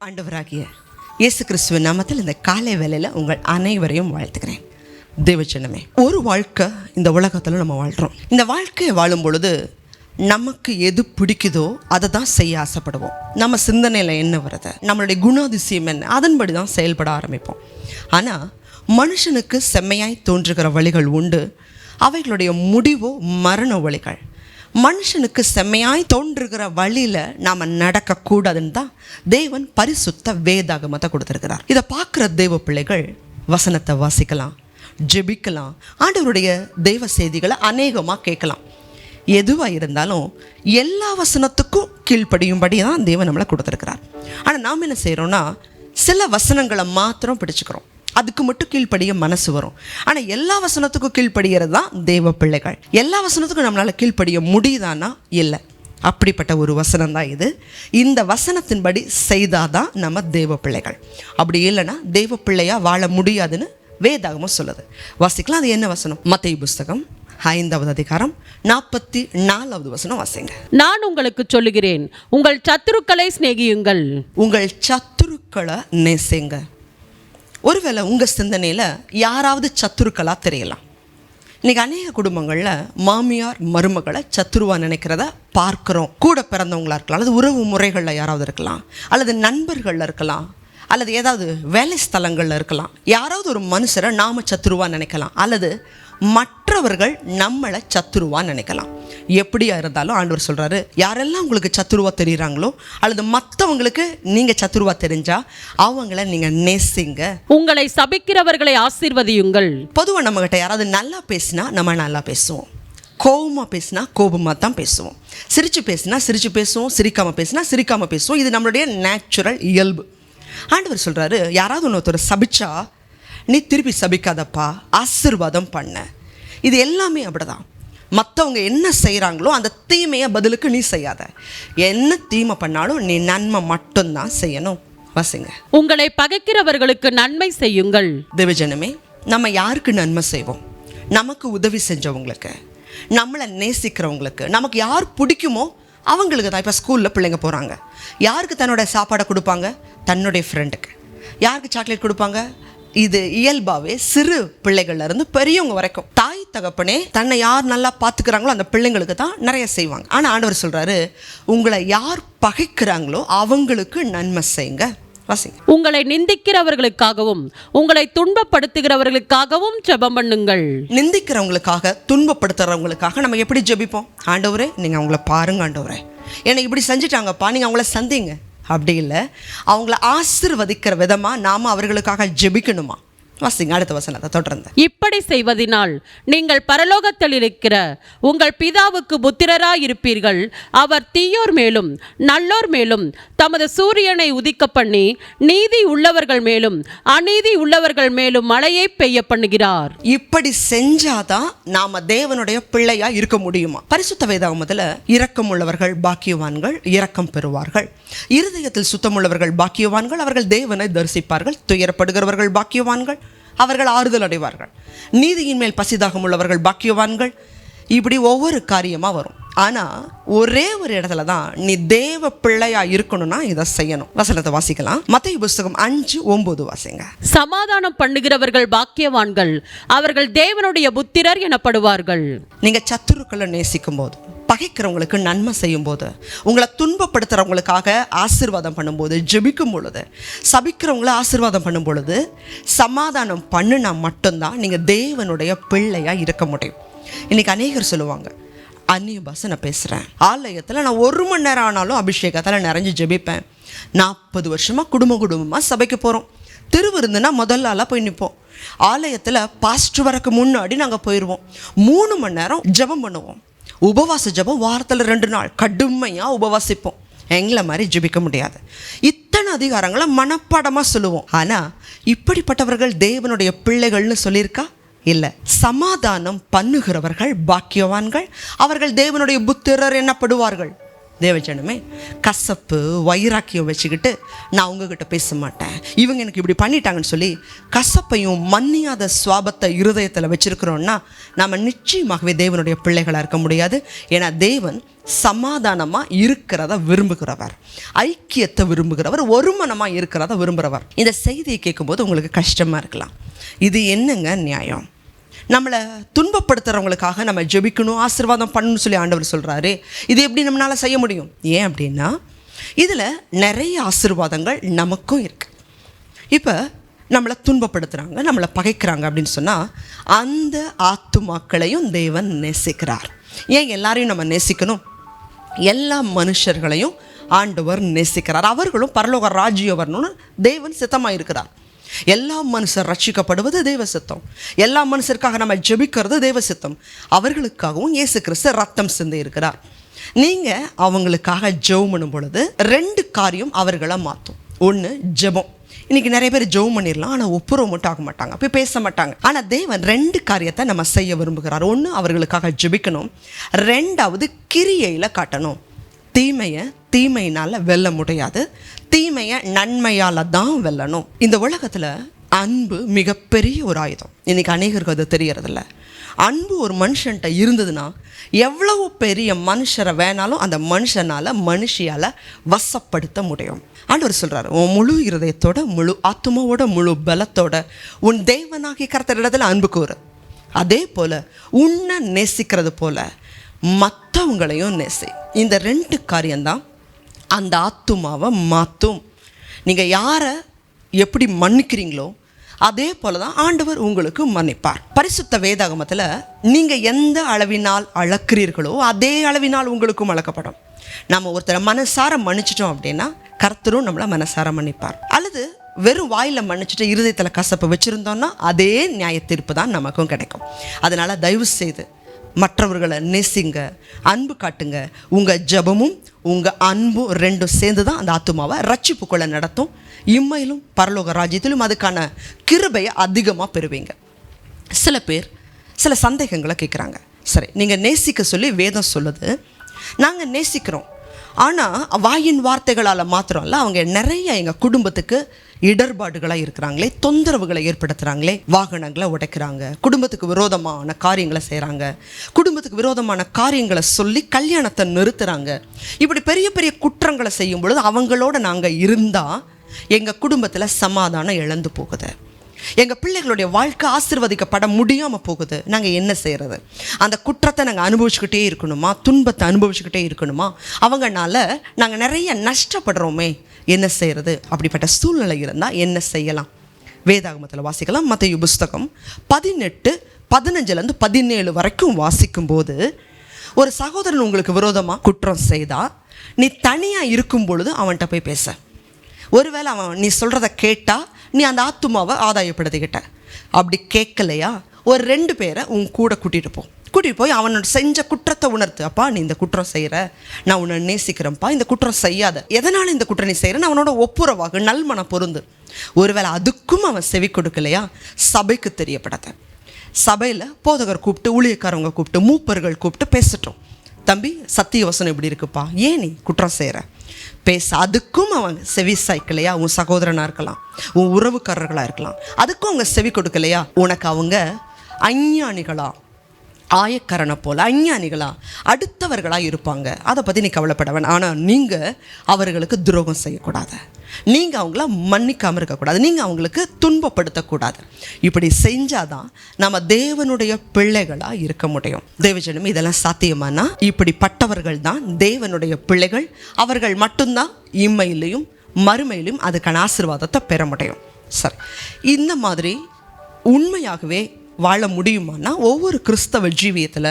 ஆண்டவராகிய இயேசு கிறிஸ்துவின் நாமத்தில் இந்த காலை வேளையில் உங்கள் அனைவரையும் வாழ்த்துக்கிறேன். தேவஜனமே, ஒரு வாழ்க்கை இந்த உலகத்தில் நம்ம வாழ்கிறோம். இந்த வாழ்க்கையை வாழும் பொழுது நமக்கு எது பிடிக்குதோ அதை தான் செய்ய ஆசைப்படுவோம். நம்ம சிந்தனையில் என்ன வருது, நம்மளுடைய குணாதிசயம் என்ன, அதன்படி தான் செயல்பட ஆரம்பிப்போம். ஆனால் மனுஷனுக்கு செம்மையாய் தோன்றுகிற வழிகள் உண்டு, அவைகளுடைய முடிவோ மரண வழிகள். மனுஷனுக்கு செம்மையாய் தோன்றுகிற வழியில் நாம் நடக்கக்கூடாதுன்னு தான் தேவன் பரிசுத்த வேதாகமத்தை கொடுத்துருக்கிறார். இதை பார்க்குற தேவ பிள்ளைகள் வசனத்தை வாசிக்கலாம், ஜெபிக்கலாம், ஆண்டவருடைய தேவ செய்திகளை அநேகமாக கேட்கலாம். எதுவாக இருந்தாலும் எல்லா வசனத்துக்கும் கீழ்ப்படியும்படி தான் தேவன் நம்மளை கொடுத்துருக்கிறார். ஆனால் நாம் என்ன செய்கிறோன்னா, சில வசனங்களை மாத்திரம் பிடிச்சுக்கிறோம், அதுக்கு மட்டும் கீழ்ப்படிய மனசு வரும். ஆனால் எல்லா வசனத்துக்கும் கீழ்ப்படுகிறது தான் தேவ பிள்ளைகள். எல்லா வசனத்துக்கும் நம்மளால் கீழ்ப்படிய முடியுதானா? இல்லை. அப்படிப்பட்ட ஒரு வசனம் தான் இது. இந்த வசனத்தின்படி செய்தாதான் நம்ம தேவ பிள்ளைகள். அப்படி இல்லைன்னா தேவ பிள்ளையாக வாழ முடியாதுன்னு வேதாகமும் சொல்லுது. வாசிக்கலாம். அது என்ன வசனம்? மத்தேயு புஸ்தகம் 5வது அதிகாரம் 44வது வசனம் வாசிங்க. நான் உங்களுக்கு சொல்லுகிறேன், உங்கள் சத்துருக்களை சிநேகியுங்கள். உங்கள் சத்துருக்களை நேசிங்க. ஒருவேளை உங்கள் சிந்தனையில் யாராவது சத்துருக்களாக தெரியலாம். இன்றைக்கி அநேக குடும்பங்களில் மாமியார் மருமகளை சத்துருவாக நினைக்கிறத பார்க்குறோம். கூட பிறந்தவங்களாக இருக்கலாம், அல்லது உறவு முறைகளில் யாராவது இருக்கலாம், அல்லது நண்பர்களில் இருக்கலாம், அல்லது ஏதாவது வேலை ஸ்தலங்களில் இருக்கலாம். யாராவது ஒரு மனுஷரை நாம் சத்துருவாக நினைக்கலாம், அல்லது மற்றவர்கள் நம்மளை சத்துருவாக நினைக்கலாம். எப்படியா இருந்தாலும் ஆண்டவர் சொல்கிறாரு, யாரெல்லாம் உங்களுக்கு சத்துருவாக தெரியுறாங்களோ அல்லது மற்றவங்களுக்கு நீங்கள் சத்துருவாக தெரிஞ்சால் அவங்கள நீங்கள் நேசிங்க. உங்களை சபிக்கிறவர்களை ஆசீர்வதியுங்கள். பொதுவாக நம்மகிட்ட யாராவது நல்லா பேசினா நம்ம நல்லா பேசுவோம், கோபமாக பேசினா கோபமாக தான் பேசுவோம், சிரித்து பேசினா சிரித்து பேசுவோம், சிரிக்காமல் பேசினா சிரிக்காமல் பேசுவோம். இது நம்மளுடைய நேச்சுரல் இயல்பு. ஆண்டவர் சொல்கிறாரு, யாராவது ஒருத்தர் சபிச்சா நீ திருப்பி சபிக்காதப்பா, ஆசீர்வாதம் பண்ண. இது எல்லாமே அப்படிதான். மற்றவங்க என்ன செய்கிறாங்களோ அந்த தீமையை பதிலுக்கு நீ செய்யாத. என்ன தீமை பண்ணாலும் நீ நன்மை மட்டும்தான் செய்யணும். வாசிங்க. உங்களை பகைக்கிறவர்களுக்கு நன்மை செய்யுங்கள். தேவஜனமே, நம்ம யாருக்கு நன்மை செய்வோம்? நமக்கு உதவி செஞ்சவங்களுக்கு, நம்மளை நேசிக்கிறவங்களுக்கு, நமக்கு யார் பிடிக்குமோ அவங்களுக்கு தான். இப்போ ஸ்கூலில் பிள்ளைங்க போகிறாங்க, யாருக்கு தன்னோட சாப்பாடை கொடுப்பாங்க? தன்னுடைய ஃப்ரெண்டுக்கு. யாருக்கு சாக்லேட் கொடுப்பாங்க? இது இயல்பாகவே சிறு பிள்ளைகள்லேருந்து பெரியவங்க வரைக்கும் தாய் தகப்பனே தன்னை யார் நல்லா பார்த்துக்கிறாங்களோ அந்த பிள்ளைங்களுக்கு தான் நிறைய செய்வாங்க. ஆனால் ஆண்டவர் சொல்கிறாரு, உங்களை யார் பகைக்கிறாங்களோ அவங்களுக்கு நன்மை செய்யுங்க. வாசிங்க. உங்களை நிந்திக்கிறவர்களுக்காகவும் உங்களை துன்பப்படுத்துகிறவர்களுக்காகவும் ஜெபம் பண்ணுங்கள். நிந்திக்கிறவங்களுக்காக துன்பப்படுத்துறவங்களுக்காக நம்ம எப்படி ஜெபிப்போம்? ஆண்டவரே நீங்கள் அவங்கள பாருங்க, ஆண்டவரே என்னை இப்படி செஞ்சுட்டாங்கப்பா, நீங்கள் அவங்கள சந்திங்க. அப்படி இல்லை, அவங்கள ஆசீர்வதிக்கிற விதமாக நாம் அவர்களுக்காக ஜெபிக்கணுமா? வாசிங்க அடுத்த வசனத்தை தொடர்ந்து. இப்படி செய்வதனால் நீங்கள் பரலோகத்தில் இருக்கிற உங்கள் பிதாவுக்கு புத்திரராய் இருப்பீர்கள். அவர் தீயோர் மேலும் நல்லோர் மேலும் தமது சூரியனை உதிக்க பண்ணி நீதி உள்ளவர்கள் மேலும் அநீதி உள்ளவர்கள் மேலும் மழையை பெய்ய பண்ணுகிறார். இப்படி செஞ்சாதான் நாம தேவனுடைய பிள்ளையா இருக்க முடியுமா? பரிசுத்த வேதாகமத்தில் இரக்கம் உள்ளவர்கள் பாக்கியவான்கள், இரக்கம் பெறுவார்கள். இருதயத்தில் சுத்தமுள்ளவர்கள் பாக்கியவான்கள், அவர்கள் தேவனை தரிசிப்பார்கள். துயரப்படுகிறவர்கள் பாக்கியவான்கள், அவர்கள் ஆறுதல் அடைவார்கள். நீதியின் மேல் பசிதாகம் உள்ளவர்கள் பாக்கியவான்கள். இப்படி ஒவ்வொரு காரியமாக வரும். ஆனால் ஒரே ஒரு இடத்துல தான் நீ தேவ பிள்ளையா இருக்கணும்னா இதை செய்யணும். வசனத்தை வாசிக்கலாம். மத்தேயு புஸ்தகம் 5:9 வாசிங்க. சமாதானம் பண்ணுகிறவர்கள் பாக்கியவான்கள், அவர்கள் தேவனுடைய புத்திரர் எனப்படுவார்கள். நீங்க சத்துருக்களை நேசிக்கும் போது, பகைக்கிறவங்களுக்கு நன்மை செய்யும் போது, உங்களை துன்பப்படுத்துறவங்களுக்காக ஆசீர்வாதம் பண்ணும்போது, ஜெபிக்கும் பொழுது, சபிக்கிறவங்கள ஆசீர்வாதம் பண்ணும் பொழுது, சமாதானம் பண்ணுனா மட்டும்தான் நீங்க தேவனுடைய பிள்ளையா இருக்க முடியும். இன்னைக்கு அநேகர் சொல்லுவாங்க, அந்நிய பாஷை நான் பேசுகிறேன், ஆலயத்தில் நான் 1 மணி நேரம் ஆனாலும் அபிஷேகத்தில் நிறைஞ்சு ஜெபிப்பேன், 40 வருஷமாக குடும்பமாக சபைக்கு போகிறோம், திருவிருந்துனா முதல்ல ஆளாக போய் நிற்போம், ஆலயத்தில் பாஸ்டர் வரக்கு முன்னாடி நாங்கள் போயிடுவோம், 3 மணி நேரம் ஜெபம் பண்ணுவோம், உபவாச ஜெபம் வாரத்தில் 2 நாள் கடுமையாக உபவாசிப்போம். எங்களை மாதிரி ஜெபிக்க முடியாது. இத்தனை அதிகாரங்களை மனப்பாடமாக சொல்லுவோம். ஆனால் இப்படிப்பட்டவர்கள் தேவனுடைய பிள்ளைகள்னு சொல்லியிருக்கா? இல்லை. சமாதானம் பண்ணுகிறவர்கள் பாக்கியவான்கள், அவர்கள் தேவனுடைய புத்திரர் எனப்படுவார்கள். தேவஜனமே, கசப்பு வைராக்கியம் வச்சுக்கிட்டு நான் உங்ககிட்ட பேச மாட்டேன், இவங்க எனக்கு இப்படி பண்ணிட்டாங்கன்னு சொல்லி கசப்பையும் மன்னியாத சுவாபத்தை இருதயத்தில் வச்சிருக்கிறோன்னா நம்ம நிச்சயமாகவே தேவனுடைய பிள்ளைகளாக இருக்க முடியாது. ஏன்னா தேவன் சமாதானமாக இருக்கிறத விரும்புகிறவர், ஐக்கியத்தை விரும்புகிறவர், ஒருமனமாக இருக்கிறத விரும்புகிறவர். இந்த செய்தியை கேட்கும்போது உங்களுக்கு கஷ்டமாக இருக்கலாம். இது என்னங்க நியாயம்? நம்மளை துன்பப்படுத்துகிறவங்களுக்காக நம்ம ஜெபிக்கணும், ஆசீர்வாதம் பண்ணணும்னு சொல்லி ஆண்டவர் சொல்கிறாரு. இது எப்படி நம்மளால் செய்ய முடியும்? ஏன் அப்படின்னா இதில் நிறைய ஆசீர்வாதங்கள் நமக்கும் இருக்குது. இப்போ நம்மளை துன்பப்படுத்துகிறாங்க, நம்மளை பகைக்கிறாங்க அப்படின்னு சொன்னால் அந்த ஆத்துமாக்களையும் தேவன் நேசிக்கிறார். ஏன் எல்லாரையும் நம்ம நேசிக்கணும்? எல்லா மனுஷர்களையும் ஆண்டவர் நேசிக்கிறார். அவர்களும் பரலோக ராஜ்யம் வரணும்னு தேவன் சித்தமாக இருக்கிறார். எல்லா மனுஷர் ரட்சிக்கப்படுவது தேவ சித்தம். எல்லா மனுஷருக்காக நம்ம ஜெபிக்கிறது தேவ சித்தம். அவர்களுக்காகவும் இயேசு கிறிஸ்து ரத்தம் சிந்தி இருக்கிறார். நீங்கள் அவங்களுக்காக ஜெபம் பண்ணும் பொழுது 2 காரியம் அவர்களை மாற்றும். ஒன்று ஜெபம். இன்றைக்கி நிறைய பேர் ஜெபம் பண்ணிடலாம், ஆனால் ஒப்புரவு மட்டும் ஆக மாட்டாங்க, போய் பேச மாட்டாங்க. ஆனால் தேவன் 2 காரியத்தை நம்ம செய்ய விரும்புகிறார். ஒன்று அவர்களுக்காக ஜெபிக்கணும், 2வது கிரியையில் காட்டணும். தீமையை தீமையினால் வெல்ல முடியாது, தீமையை நன்மையால் தான் வெல்லணும். இந்த உலகத்தில் அன்பு மிகப்பெரிய ஒரு ஆயுதம். இன்றைக்கி அநேகருக்கு அது தெரியறதில்ல. அன்பு ஒரு மனுஷன்ட்ட இருந்ததுன்னா எவ்வளவு பெரிய மனுஷரை வேணாலும் அந்த மனுஷியால் வசப்படுத்த முடியும். ஆண்டவர் சொல்கிறார், உன் முழு இருதயத்தோட, முழு ஆத்மாவோட, முழு பலத்தோட உன் தேவனாகிய கர்த்தரிடத்தில் அன்பு கூறு. அதே போல் உன்னை நேசிக்கிறது போல் மற்றவங்களையும் நேசி. இந்த 2 காரியம்தான் அந்த ஆத்துமாவை மாற்றும். நீங்கள் யாரை எப்படி மன்னிக்கிறீங்களோ அதே போல தான் ஆண்டவர் உங்களுக்கு மன்னிப்பார். பரிசுத்த வேதாகமத்தில் நீங்கள் எந்த அளவினால் அளக்கிறீர்களோ அதே அளவினால் உங்களுக்கும் அளக்கப்படும். நம்ம ஒருத்தரை மனசார மன்னிச்சிட்டோம் அப்படின்னா கர்த்தரும் நம்மளை மனசார மன்னிப்பார். அல்லது வெறும் வாயில் மன்னிச்சுட்டு இருதயத்தில் கசப்பை வச்சுருந்தோன்னா அதே நியாய தீர்ப்பு தான் நமக்கும் கிடைக்கும். அதனால் தயவு செய்து மற்றவர்களை நேசிங்க, அன்பு காட்டுங்க. உங்கள் ஜெபமும் உங்கள் அன்பும் 2 சேர்ந்து தான் அந்த ஆத்துமாவை ரட்சிப்புக்குள்ளே நடத்தும். இம்மையிலும் பரலோக ராஜ்யத்திலும் அதுக்கான கிருபையை அதிகமாக பெறுவீங்க. சில பேர் சில சந்தேகங்களை கேட்குறாங்க. சரி, நீங்கள் நேசிக்க சொல்லி வேதம் சொல்லுது, நாங்கள் நேசிக்கிறோம், ஆனால் வாயின் வார்த்தைகளால் மாத்திரம்ல அவங்க நிறைய எங்கள் குடும்பத்துக்கு இடர்பாடுகளாக இருக்கிறாங்களே, தொந்தரவுகளை ஏற்படுத்துகிறாங்களே, வாகனங்களை உடைக்கிறாங்க, குடும்பத்துக்கு விரோதமான காரியங்களை செய்கிறாங்க, குடும்பத்துக்கு விரோதமான காரியங்களை சொல்லி கல்யாணத்தை நிறுத்துகிறாங்க. இப்படி பெரிய பெரிய குற்றங்களை செய்யும் பொழுது அவங்களோட நாங்கள் இருந்தால் எங்கள் குடும்பத்தில் சமாதானம் இழந்து போகுது, எங்கள் பிள்ளைகளுடைய வாழ்க்கை ஆசீர்வதிக்கப்பட முடியாமல் போகுது. நாங்கள் என்ன செய்கிறது? அந்த குற்றத்தை நாங்கள் அனுபவிச்சுக்கிட்டே இருக்கணுமா? துன்பத்தை அனுபவிச்சுக்கிட்டே இருக்கணுமா? அவங்கனால நாங்கள் நிறைய நஷ்டப்படுறோமே, என்ன செய்கிறது? அப்படிப்பட்ட சூழ்நிலை இருந்தால் என்ன செய்யலாம்? வேதாகமத்தில் வாசிக்கலாம். மத்தேயு புஸ்தகம் 18:15-17 வரைக்கும் வாசிக்கும்போது, ஒரு சகோதரன் உங்களுக்கு விரோதமாக குற்றம் செய்தால் நீ தனியாக இருக்கும் பொழுது அவன்கிட்ட போய் பேச. ஒருவேளை அவன் நீ சொல்கிறத கேட்டால் நீ அந்த ஆத்துமாவை ஆதாயப்படுத்திக்கிட்ட. அப்படி கேட்கலையா, ஒரு 2 பேரை உன் கூட கூட்டிகிட்டு போய் அவனோட செஞ்ச குற்றத்தை உணர்த்து. அப்பா, நீ இந்த குற்றம் செய்கிற, நான் உன்னை நேசிக்கிறேன்ப்பா, இந்த குற்றம் செய்யாத, எதனால் இந்த குற்றம் நீ செய்கிறேன்னு அவனோட ஒப்புரவாக நல்மன பொருந்து. ஒருவேளை அதுக்கும் அவன் செவி கொடுக்கலையா, சபைக்கு தெரியப்படாத. சபையில் போதகர் கூப்பிட்டு, ஊழியக்காரவங்க கூப்பிட்டு, மூப்பர்கள் கூப்பிட்டு பேசட்டும். தம்பி, சத்திய வசனம் இப்படி இருக்குப்பா, ஏன் நீ குற்றம் செய்கிற பேச. அதுக்கும் அவங்க செவி சாய்க்கலையா, உன் சகோதரனாக இருக்கலாம், உன் உறவுக்காரர்களாக இருக்கலாம், அதுக்கும் அவங்க செவி கொடுக்கலையா, உனக்கு அவங்க அஞ்ஞானிகளா, ஆயக்காரனை போல் அஞ்ஞானிகளா, அடுத்தவர்களாக இருப்பாங்க. அதை பற்றி நீ கவலைப்படவன். ஆனால் நீங்கள் அவர்களுக்கு துரோகம் செய்யக்கூடாது, நீங்கள் அவங்கள மன்னிக்காமல் இருக்கக்கூடாது, நீங்கள் அவங்களுக்கு துன்பப்படுத்தக்கூடாது. இப்படி செஞ்சாதான் நம்ம தேவனுடைய பிள்ளைகளாக இருக்க முடியும். தேவஜனம், இதெல்லாம் சாத்தியமானா இப்படிப்பட்டவர்கள் தான் தேவனுடைய பிள்ளைகள். அவர்கள் மட்டும்தான் இம்மையிலையும் மறுமையிலும் அதுக்கான ஆசீர்வாதத்தை பெற முடியும். சரி, இந்த மாதிரி உண்மையாகவே வாழ முடியுமானா ஒவ்வொரு கிறிஸ்தவ ஜீவியத்தில்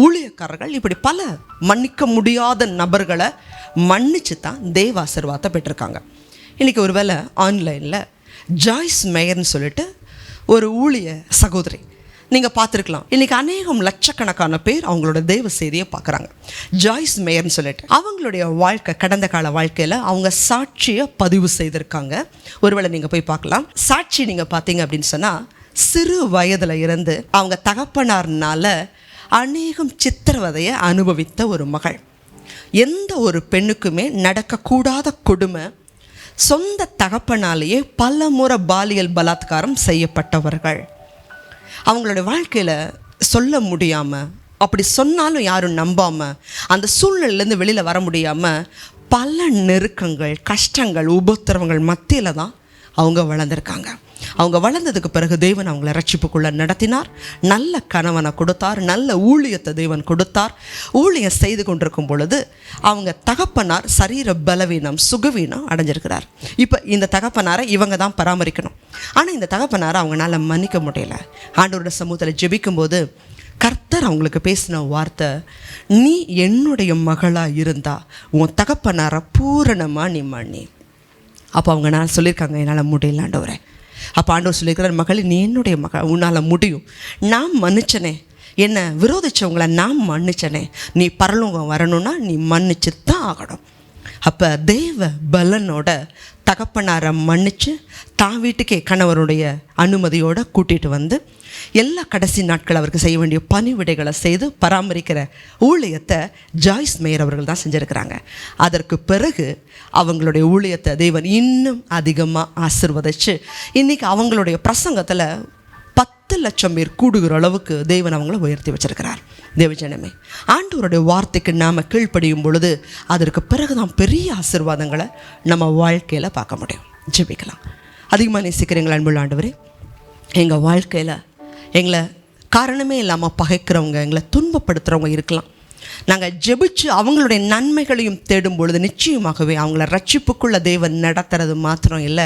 ஊழியக்காரர்கள் இப்படி பல மன்னிக்க முடியாத நபர்களை மன்னிச்சு தான் தேவ ஆசீர்வாதத்தை பெற்றிருக்காங்க. இன்றைக்கி ஒரு வேளை ஆன்லைனில் ஜாய்ஸ் மேயர்னு சொல்லிட்டு ஒரு ஊழிய சகோதரி நீங்கள் பார்த்துருக்கலாம். இன்றைக்கி அநேகம் லட்சக்கணக்கான பேர் அவங்களோட தேவ செய்தியை பார்க்குறாங்க. ஜாய்ஸ் மேயர்னு சொல்லிட்டு அவங்களுடைய வாழ்க்கை, கடந்த கால வாழ்க்கையில் அவங்க சாட்சியை பதிவு செய்திருக்காங்க. ஒருவேளை நீங்கள் போய் பார்க்கலாம். சாட்சி நீங்கள் பார்த்தீங்க அப்படின்னு சொன்னால், சிறு வயதில் இருந்து அவங்க தகப்பனார்னால அநேகம் சித்திரவதையை அனுபவித்த ஒரு மகள். எந்த ஒரு பெண்ணுக்குமே நடக்கக்கூடாத கொடுமை, சொந்த தகப்பனாலேயே பல முறை பாலியல் பலாத்காரம் செய்யப்பட்டவர்கள். அவங்களுடைய வாழ்க்கையில் சொல்ல முடியாமல், அப்படி சொன்னாலும் யாரும் நம்பாமல், அந்த சூழ்நிலையிலேருந்து வெளியில் வர முடியாமல் பல நெருக்கங்கள், கஷ்டங்கள், உபத்திரவங்கள் மத்தியில் தான் அவங்க வளர்ந்துருக்காங்க. அவங்க வளர்ந்ததுக்கு பிறகு தேவன் அவங்கள ரட்சிப்புக்குள்ளே நடத்தினார். நல்ல கணவனை கொடுத்தார், நல்ல ஊழியத்தை தேவன் கொடுத்தார். ஊழியம் செய்து கொண்டிருக்கும் பொழுது அவங்க தகப்பனார் சரீர பலவீனம், சுகவீனம் அடைஞ்சிருக்கிறார். இப்போ இந்த தகப்பனாரை இவங்க தான் பராமரிக்கணும். ஆனால் இந்த தகப்பனாரை அவங்களால மன்னிக்க முடியல. ஆண்டவரோட சமூகத்தில் ஜெபிக்கும்போது கர்த்தர் அவங்களுக்கு பேசின வார்த்தை, நீ என்னுடைய மகளாக இருந்தா உன் தகப்பனாரை பூரணமாக நீ மன்னி. அப்போ அவங்க நான் சொல்லியிருக்காங்க, என்னால் முடியல ஆண்டவரே. அப்போ ஆண்டவர் சொல்லியிருக்கிறார், மகளே நீ என்னுடைய மகள், உன்னால் முடியும். நான் மன்னிச்சனே, என்னை விரோதித்தவங்களை நான் மன்னிச்சனே, நீ பரலோகம் வரணும்னா நீ மன்னிச்சு தான் ஆகணும். அப்போ தேவ பலனோட தகப்பனாரை மன்னித்து தான் வீட்டுக்கே கணவருடைய அனுமதியோடு கூட்டிகிட்டு வந்து எல்லா கடைசி நாட்கள் அவருக்கு செய்ய வேண்டிய பணிவிடைகளை செய்து பராமரிக்கிற ஊழியத்தை ஜாய்ஸ் மேயர் அவர்கள் தான் செஞ்சுருக்கிறாங்க. அதற்கு பிறகு அவங்களுடைய ஊழியத்தை தேவன் இன்னும் அதிகமாக ஆசீர்வதிச்சு இன்றைக்கி அவங்களுடைய பிரசங்கத்தில் 10 லட்சம் பேர் கூடுகிற அளவுக்கு தேவன் அவங்கள உயர்த்தி வச்சிருக்கிறார். தேவஜனமே, ஆண்டவருடைய வார்த்தைக்கு நாம் கீழ்ப்படியும் பொழுது அதற்கு பிறகு தான் பெரிய ஆசீர்வாதங்களை நம்ம வாழ்க்கையில் பார்க்க முடியும். ஜெபிக்கலாம். அதிகமாக நேசிக்கிறீங்களா அன்புள்ள ஆண்டவரே, எங்கள் வாழ்க்கையில் எங்களை காரணமே இல்லாமல் பகைக்கிறவங்க, எங்களை துன்பப்படுத்துகிறவங்க இருக்கலாம். நாங்கள் ஜெபிச்சு அவங்களுடைய நன்மைகளையும் தேடும் பொழுது நிச்சயமாகவே அவங்கள ரட்சிப்புக்குள்ள தேவன் நடத்துறது மாத்திரம் இல்லை,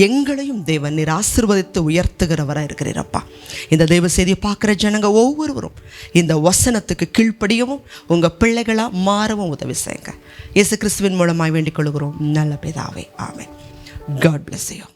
எங்களையும் தேவன் நீர் ஆசீர்வதித்து உயர்த்துகிறவராக இருக்கிறீரப்பா. இந்த தெய்வ செய்தியை பார்க்குற ஜனங்க ஒவ்வொருவரும் இந்த வசனத்துக்கு கீழ்ப்படியவும் உங்கள் பிள்ளைகளாக மாறவும் உதவி செய்யுங்க. இயேசு கிறிஸ்துவின் மூலமாய் வேண்டிக் கொள்கிறோம் நல்ல பிதாவே, ஆமென். God bless you.